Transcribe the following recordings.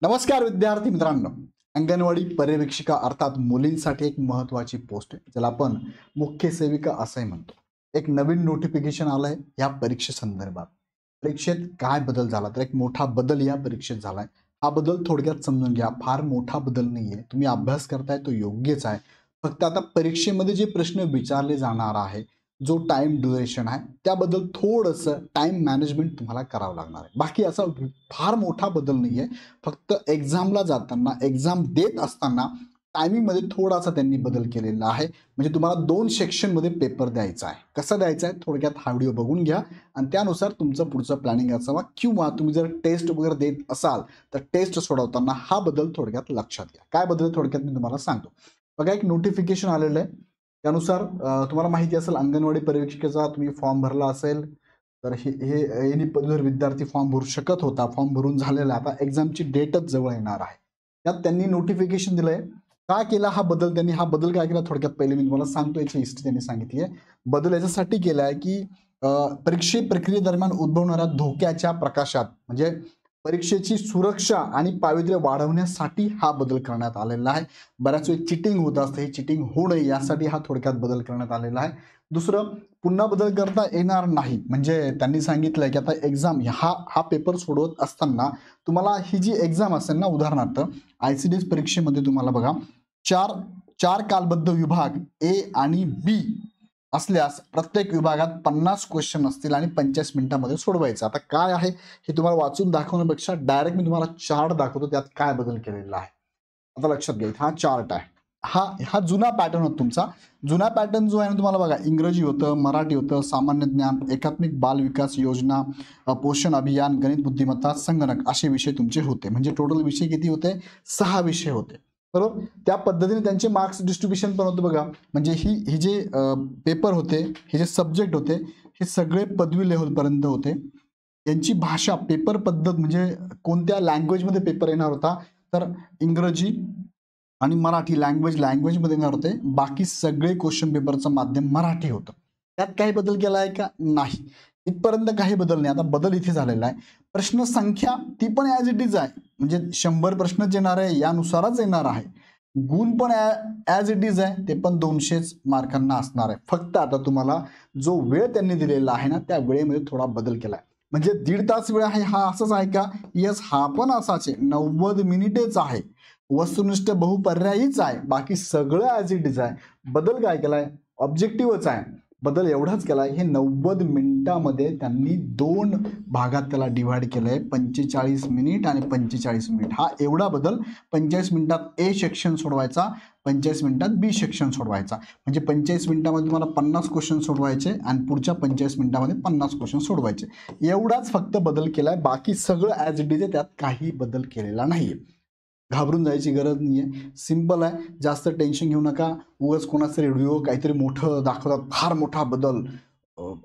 नमस्कार विद्यार्थी मित्रांनो. अंगणवाडी पर्यवेक्षिका अर्थात मुलींसाठी एक महत्त्वाची पोस्ट आहे, ज्याला आपण मुख्य सेविका असंही म्हणतो. एक नवीन नोटिफिकेशन आलंय या परीक्षेसंदर्भात. परीक्षेत काय बदल झाला, तर एक मोठा बदल या परीक्षेत झालाय. हा बदल थोडक्यात समजून घ्या. फार मोठा बदल नाहीये, तुम्ही अभ्यास करताय तो योग्यच आहे. फक्त आता परीक्षेमध्ये जे प्रश्न विचारले जाणार आहे, जो टाइम ड्युरेशन आहे, त्याबद्दल थोडंसं टाइम मॅनेजमेंट तुम्हाला करावं लागणार आहे. बाकी असा फार मोठा बदल नाहीये. फक्त एक्झामला जाताना, एक्झाम देत असताना टायमिंगमध्ये थोडासा त्यांनी बदल केलेला आहे. म्हणजे तुम्हाला 2 सेक्शनमध्ये पेपर द्यायचा आहे. कसा द्यायचा आहे थोडक्यात हा व्हिडिओ बघून घ्या आणि त्यानुसार तुमचं पुढचं प्लॅनिंग असावा, किंवा तुम्ही जर टेस्ट वगैरे देत असाल तर टेस्ट सोडवताना हा बदल थोडक्यात लक्षात घ्या. काय बदल थोडक्यात मी तुम्हाला सांगतो. बघा, एक नोटिफिकेशन आलेलं आहे. त्यानुसार तुम्हाला माहिती असेल, अंगणवाडी पर्यवेक्षिकेचा तुम्ही फॉर्म भरला असेल तर हे एनी पदवीधर विद्यार्थी फॉर्म भरू शकत होता. फॉर्म भरून झालेला आहे. आता एक्झामची डेटच जवळ येणार आहे. त्यात त्यांनी नोटिफिकेशन दिलंय. का केला हा बदल त्यांनी? हा बदल काय केला थोडक्यात पहिले मी तुम्हाला सांगतो. याची हिस्ट्री त्यांनी सांगितली आहे. बदल याच्यासाठी केलाय की परीक्षे प्रक्रियेदरम्यान उद्भवणाऱ्या धोक्याच्या प्रकाशात, म्हणजे परीक्षेची सुरक्षा आणि पावित्र्य वाढवण्यासाठी हा बदल करण्यात आलेला आहे. बऱ्याच वेळी चिटिंग होत असते, ही चिटिंग होऊ नये यासाठी हा थोडक्यात बदल करण्यात आलेला आहे. दुसरं, पुन्हा बदल करता येणार नाही. म्हणजे त्यांनी सांगितलंय की आता एक्झाम हा हा पेपर सोडवत असताना तुम्हाला ही जी एक्झाम असेल ना, उदाहरणार्थ ICDS परीक्षेमध्ये तुम्हाला बघा, चार चार कालबद्ध विभाग ए आणि बी असल्यास प्रत्येक विभागात 50 क्वेश्चन असतील आणि 45 मिनिटांमध्ये सोडवायचं. आता काय आहे हे तुम्हाला वाचून दाखवण्यापेक्षा डायरेक्ट मी तुम्हाला चार्ट दाखवतो, त्यात काय बदल केलेला आहे. आता लक्षात घ्या, हा चार्ट आहे. हा हा जुना पॅटर्न होता तुमचा. जुना पॅटर्न जो आहे ना, तुम्हाला बघा, इंग्रजी होतं, मराठी होतं, सामान्य ज्ञान, एकात्मिक बाल विकास योजना, पोषण अभियान, गणित बुद्धिमत्ता, संगणक असे विषय तुमचे होते. म्हणजे टोटल विषय किती होते? 6 विषय होते, बरोबर. त्या पद्धतीने त्यांचे मार्क्स डिस्ट्रीब्युशन पण होतं बघा. म्हणजे ही जे पेपर होते, हे जे सब्जेक्ट होते, हे सगळे पदवी लेव्हलपर्यंत होते. यांची भाषा, पेपर पद्धत, म्हणजे कोणत्या लँग्वेजमध्ये पेपर येणार होता, तर इंग्रजी आणि मराठी लँग्वेजमध्ये येणार होते. बाकी सगळे क्वेश्चन पेपरचं माध्यम मराठी होतं. त्यात काही बदल केला आहे का? नाही. इथपर्यंत काही बदल नाही. आता बदल इथे झालेला आहे. प्रश्न संख्या ती पण ॲज इट इज आहे. म्हणजे 100 प्रश्नच येणार आहे, यानुसारच येणार आहे. गुण पण ॲज इट इज आहे, ते पण 200 मार्कांना असणार आहे. फक्त आता तुम्हाला जो वेळ त्यांनी दिलेला आहे ना, त्या वेळेमध्ये थोडा बदल केला आहे. म्हणजे 1.5 तास वेळ आहे, हा असंच आहे का? येस, हा पण असाच आहे. 90 मिनिटेच आहे. वस्तुनिष्ठ बहुपर्यायीच आहे. बाकी सगळं ॲज इट इज आहे. बदल काय केलाय? ऑब्जेक्टिव्हच आहे. बदल एवढाच केलाय, हे 90 मिनिटामध्ये त्यांनी 2 भागात त्याला डिव्हाइड केलंय. 45 मिनिट आणि 45 मिनिट. हा एवढा बदल. 45 मिनिटात ए सेक्शन सोडवायचा, 45 मिनिटात बी सेक्शन सोडवायचा. म्हणजे 45 मिनिटामध्ये तुम्हाला 50 क्वेश्चन सोडवायचे आणि पुढच्या 45 मिनिटामध्ये 50 क्वेश्चन सोडवायचे. एवढाच फक्त बदल केलाय. बाकी सगळं ॲज इट इज आहे. त्यात काही बदल केलेला नाहीये. घाबरून जायची गरज नाहीये. सिंपल आहे. जास्त टेन्शन घेऊ नका. उगाच कोणाचा व्हिडिओ काहीतरी मोठं दाखवतात, फार मोठा बदल,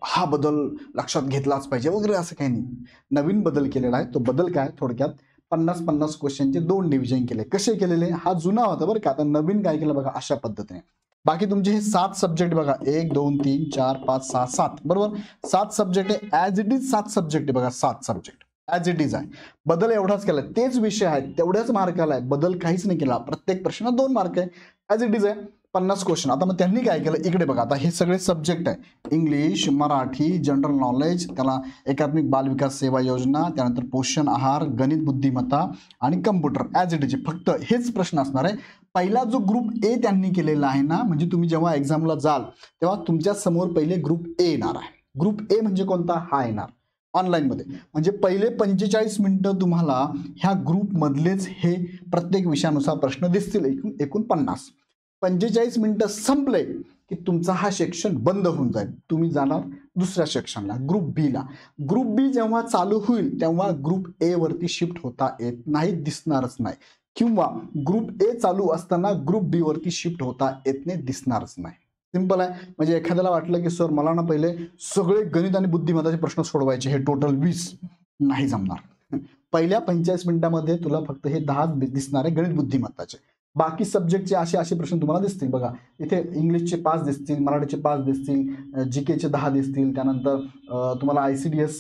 हा बदल लक्षात घेतलाच पाहिजे वगैरे, असं काही नाही. नवीन बदल केलेला आहे. तो बदल काय? थोडक्यात 50-50 क्वेश्चनचे 2 डिव्हिजन केले. कसे केलेले? हा जुना होता बरं का. आता नवीन काय केलं बघा, अशा पद्धतीने. बाकी तुमचे हे 7 सब्जेक्ट बघा, 1 2 3 4 5 6 7, बरोबर. 7 सब्जेक्ट आहे. ॲज इट इज 7 सब्जेक्ट आहे बघा. 7 सब्जेक्ट ॲज इट इज आहे. बदल एवढाच केला. तेच विषय आहेत, तेवढ्याच मार्काला आहे. बदल काहीच नाही केला. प्रत्येक प्रश्न 2 मार्क आहे. ॲज इट इज आहे. 50 क्वेश्चन. आता मग त्यांनी काय केलं, इकडे बघा. आता हे सगळे सब्जेक्ट आहे. इंग्लिश, मराठी, जनरल नॉलेज, त्याला एकात्मिक बाल विकास सेवा योजना, त्यानंतर पोषण आहार, गणित बुद्धिमत्ता आणि कम्प्युटर ॲज इट इज. फक्त हेच प्रश्न असणार आहे. पहिला जो ग्रुप ए त्यांनी केलेला आहे ना, म्हणजे तुम्ही जेव्हा एक्झामला जाल तेव्हा तुमच्या समोर पहिले ग्रुप ए येणार आहे. ग्रुप ए म्हणजे कोणता? हा येणार ऑनलाईनमध्ये. म्हणजे पहिले 45 मिनिटं तुम्हाला ह्या ग्रुपमधलेच हे प्रत्येक विषयानुसार प्रश्न दिसतील. एकूण 50. 45 मिनिटं संपले की तुमचा हा सेक्शन बंद होऊन जाईल. तुम्ही जाणार दुसऱ्या सेक्शनला, ग्रुप बी ला. ग्रुप बी जेव्हा चालू होईल तेव्हा ग्रुप ए वरती शिफ्ट होता येत नाही, दिसणारच नाही. किंवा ग्रुप ए चालू असताना ग्रुप बी वरती शिफ्ट होता येत नाही, दिसणारच नाही. सिंपल आहे. म्हणजे एखाद्याला वाटलं की सर मला ना पहिले सगळे गणित आणि बुद्धिमत्ताचे प्रश्न सोडवायचे, हे टोटल 20, नाही जमणार. पहिल्या 45 मिनिटांमध्ये तुला फक्त हे 10 दिसणार आहे गणित बुद्धिमत्ताचे. बाकी सब्जेक्टचे असे असे प्रश्न तुम्हाला दिसतील बघा. इथे इंग्लिशचे 5 दिसतील, मराठीचे 5 दिसतील, जीकेचे 10 दिसतील, त्यानंतर तुम्हाला ICDS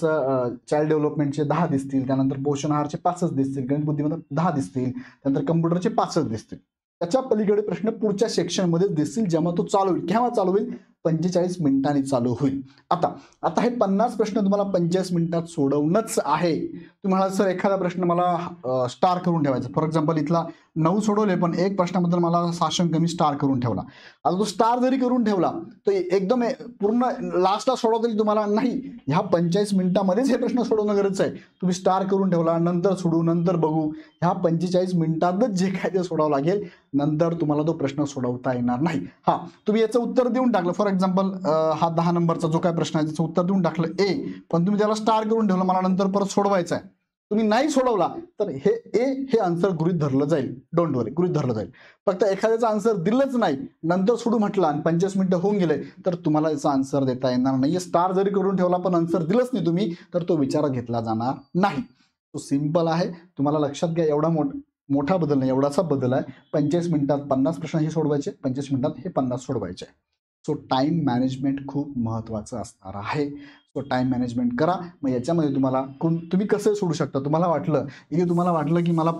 चाइल्ड डेव्हलपमेंटचे 10 दिसतील, त्यानंतर पोषण आहारचे 5च दिसतील, गणित बुद्धिमत्ता 10 दिसतील, त्यानंतर कम्प्युटरचे 5च दिसतील. त्याच्या पलीकडे प्रश्न पुढच्या सेक्शनमध्ये दिसतील, जेव्हा तो चालू होईल. केव्हा चालू होईल? 45 मिनिटांनी चालू होईल. आता हे 50 प्रश्न तुम्हाला 45 मिनिटात सोडवणंच आहे. तुम्हाला सर एखादा प्रश्न मला स्टार करून ठेवायचा, फॉर एक्झाम्पल इथला 9 सोडवले, पण एक प्रश्नाबद्दल मला साशंक मी स्टार करून ठेवला. आता तो स्टार जरी करून ठेवला तर एकदम पूर्ण लास्टला सोडवता येईल तुम्हाला नाही. ह्या 45 मिनिटामध्येच हे प्रश्न सोडवणं गरजेचं आहे. तुम्ही स्टार करून ठेवला, नंतर सोडू, नंतर बघू, ह्या 45 मिनिटातच जे काय ते सोडावं लागेल. नंतर तुम्हाला तो प्रश्न सोडवता येणार नाही. तुम्ही याचं उत्तर देऊन टाकलं, फॉर एक्झाम्पल हा 10 नंबरचा जो काय प्रश्न आहे त्याचं उत्तर देऊन टाकलं ए, पण तुम्ही त्याला स्टार करून ठेवलं, मला नंतर परत सोडवायचं आहे. तुम्ही नाही सोडवला तर हे आन्सर गृहीत धरलं जाईल. डोंट वरी, गृहीत धरलं जाईल. फक्त एखाद्याचा आन्सर दिलंच नाही, नंतर सोडू म्हटलं आणि 45 मिनिटं होऊन गेले तर तुम्हाला याचा आन्सर देता येणार नाही. स्टार जरी करून ठेवला पण आन्सर दिलंच नाही तुम्ही, तर तो विचारात घेतला जाणार नाही. तो सिंपल आहे. तुम्हाला लक्षात घ्या, एवढा मोठा बदल नाही, एवढासा बदल आहे. 45 मिनिटात 50 प्रश्न हे सोडवायचे, 45 मिनिटात हे 50 सोडवायचे. सो टाइम मॅनेजमेंट खूप महत्त्वाचं असणार आहे. सो टाइम मॅनेजमेंट करा. मग याच्यामध्ये तुम्ही कसं सोडू शकता. तुम्हाला वाटलं की मला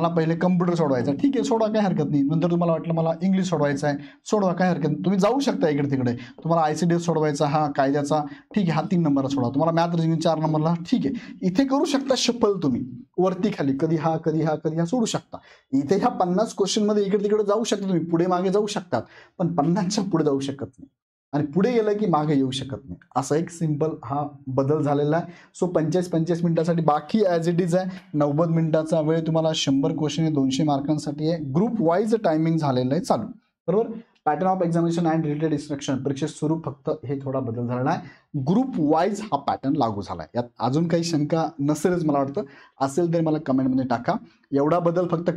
पहिले कम्प्युटर सोडवायचा, ठीक आहे, सोडवा, काय हरकत नाही. नंतर तुम्हाला वाटलं मला इंग्लिश सोडवायचा आहे, सोडवा, काय हरकत नाही. तुम्ही जाऊ शकता इकडे तिकडे. तुम्हाला ICDS सोडवायचा, हा कायद्याचा, ठीक आहे, हा 3 नंबरला सोडवा. तुम्हाला मॅथ रिजनिंग 4 नंबरला, ठीक आहे. इथे करू शकता शफल, तुम्ही वरती खाली कधी हा सोडू शकता. इथे ह्या 50 क्वेश्चनमध्ये इकडे तिकडे जाऊ शकता, तुम्ही पुढे मागे जाऊ शकतात, पण 50च्या पुढे जाऊ शकत नाही आणि पुढे गेलं की मागे येऊ शकत नाही. असा एक सिंपल हा बदल झालेला आहे. सो 45 मिनिटासाठी बाकी ॲज इट इज आहे. 90 मिनिटाचा वेळ तुम्हाला 100 क्वेश्चन 200 मार्कांसाठी आहे. ग्रुप वाईज टायमिंग झालेलं आहे चालू, बरोबर. Pattern of examination and related instruction, परीक्षेत स्वरूप फक्त हे थोडा बदल झालेला आहे. ग्रुप वाईज हा पॅटर्न लागू झाला आहे. यात अजून काही शंका नसेलच मला वाटतं. असेल तर मला कमेंटमध्ये टाका. एवढा बदल फक्त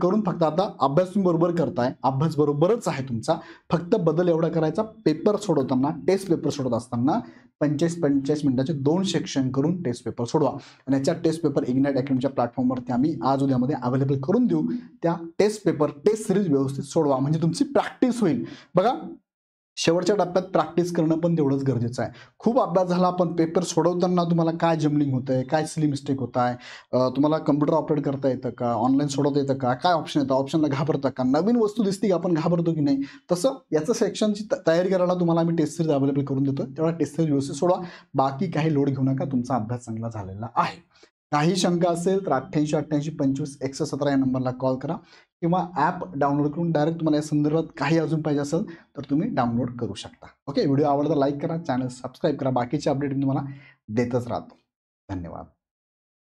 आता अभ्यास तुम्ही बरोबर करताय, अभ्यास बरोबरच आहे तुमचा. फक्त बदल एवढा करायचा, पेपर सोडवताना, टेस्ट पेपर सोडत असताना 45 मिनिटाचे 2 सेक्शन करून टेस्ट पेपर सोडवा. आणि याच्या टेस्ट पेपर इग्नाइट अकॅडमीच्या प्लॅटफॉर्मवरती आम्ही आज उद्यामध्ये अवेलेबल करून देऊ. त्या टेस्ट सिरीज व्यवस्थित सोडवा, म्हणजे तुमची प्रॅक्टिस होईल. बघा, शेवटच्या टप्प्यात प्रॅक्टिस करणं पण तेवढंच गरजेचं आहे. खूप अभ्यास झाला, पण पेपर सोडवताना तुम्हाला काय जम्बलिंग होतंय, काय सिली मिस्टेक होत आहे, तुम्हाला कम्प्युटर ऑपरेट करता येतं का, ऑनलाईन सोडवता येतं का, काय ऑप्शन येतं, ऑप्शनला घाबरता का, नवीन वस्तू दिसते की आपण घाबरतो की नाही, तसं याचं सेक्शनची तयारी करायला तुम्हाला आम्ही टेस्ट सिरीज अवेलेबल करून देतो. तेवढा टेस्ट सिरीज व्यवस्थित सोडवा. बाकी काही लोड घेऊ नका, तुमचा अभ्यास चांगला झालेला आहे. काही शंका असेल तर 88-88-25-117 या नंबरला कॉल करा किंवा ॲप डाउनलोड करून डायरेक्ट तुम्हाला या संदर्भात काही अजून पाहिजे असेल तर तुम्ही डाउनलोड करू शकता. ओके, व्हिडिओ आवडता लाईक करा, चॅनल सबस्क्राईब करा. बाकीचे अपडेट मी तुम्हाला देतच राहतो. धन्यवाद.